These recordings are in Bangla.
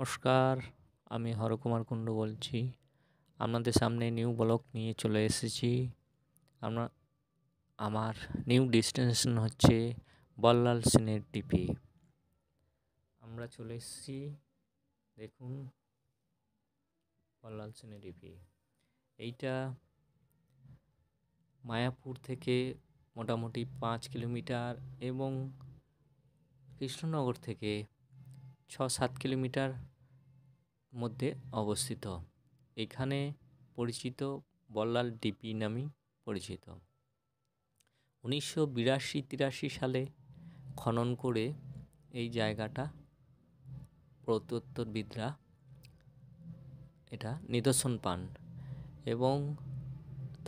নমস্কার, আমি হরকুমার কুণ্ডু বলছি। আপনাদের সামনে নিউ ব্লগ নিয়ে চলে এসেছি। আমরা আমার নিউ ডেস্টিনেশন হচ্ছে বল্লাল সেনের ডিপি। আমরা চলে এসেছি, দেখুন বল্লাল সেনের ডিপি। এইটা মায়াপুর থেকে মোটামুটি 5 কিলোমিটার এবং কৃষ্ণনগর থেকে 6-7 কিলোমিটার মধ্যে অবস্থিত। এখানে পরিচিত বল্লাল ডিপি নামেই পরিচিত। 1982-83 সালে খনন করে এই জায়গাটা প্রত্নতত্ত্ববিদরা এটা নিদর্শন পান এবং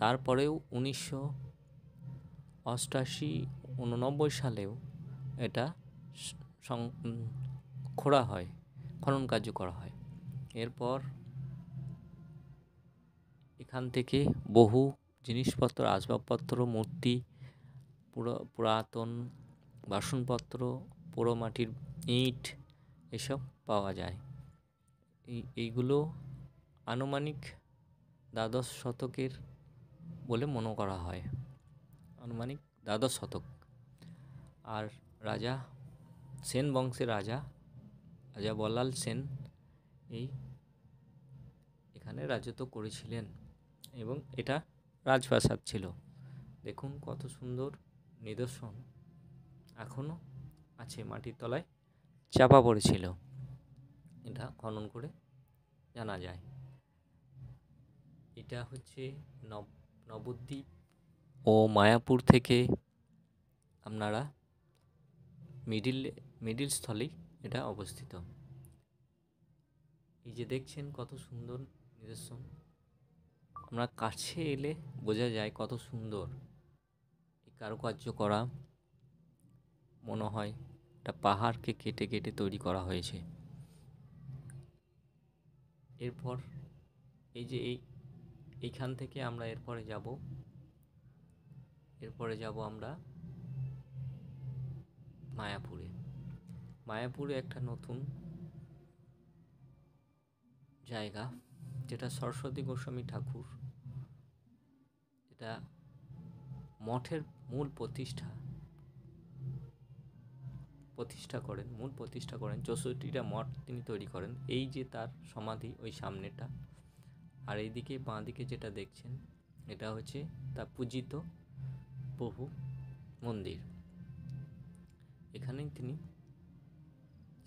তারপরেও 1988-89 সালেও এটা খোঁড়া হয়, খনন কার্য করা হয়। এরপর এখান থেকে বহু জিনিসপত্র, আসবাবপত্র, মূর্তি, পুরাতন বাসনপত্র, পোড়ো মাটির ইট এসব পাওয়া যায়। এইগুলো আনুমানিক দ্বাদশ শতকের বলে মনে করা হয়, আনুমানিক দ্বাদশ শতক। আর রাজা সেন বংশের রাজা বল্লাল সেন এখানে রাজত্ব করেছিলেন এবং এটা রাজপ্রাসাদ ছিল। দেখুন কত সুন্দর নিদর্শন এখনও আছে, মাটির তলায় চাপা পড়েছিল, এটা খনন করে জানা যায়। এটা হচ্ছে নবদ্বীপ ও মায়াপুর থেকে আপনারা মিডিল স্থলেই এটা অবস্থিত। এই যে দেখছেন কত সুন্দর নিদর্শন, আমরা কাছে এলে বোঝা যায় কত সুন্দর এই কারুকার্য করা, মনে হয় একটা পাহাড়কে কেটে কেটে তৈরি করা হয়েছে। এরপর এই যে এইখান থেকে আমরা এরপরে যাব আমরা মায়াপুরে একটা নতুন জায়গা, যেটা সরস্বতী গোস্বামী ঠাকুর এটা মঠের মূল প্রতিষ্ঠা করেন। 64টা মঠ তিনি তৈরি করেন। এই যে তার সমাধি ওই সামনেটা, আর এইদিকে বাঁ দিকে যেটা দেখছেন এটা হচ্ছে তার পূজিত প্রভু মন্দির। এখানেই তিনি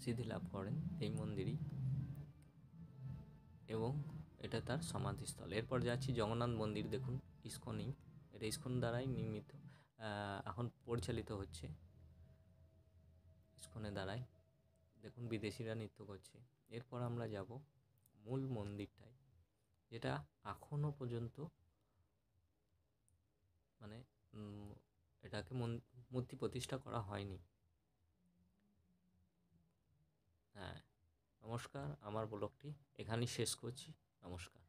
সিদ্ধি লাভ করেন, এই মন্দিরই, এবং এটা তার সমাধিস্থল। এরপর যাচ্ছি জগন্নাথ মন্দির। দেখুন ইস্কনই, এটা ইস্কন দ্বারাই নির্মিত, এখন পরিচালিত হচ্ছে ইস্কনের দ্বারাই। দেখুন বিদেশিরা নৃত্য করছে। এরপর আমরা যাব মূল মন্দিরটায়, যেটা এখনও পর্যন্ত মানে এটাকে মূর্তি প্রতিষ্ঠা করা হয়নি। হ্যাঁ, নমস্কার, আমার ব্লগটি এখানেই শেষ করছি। নমস্কার।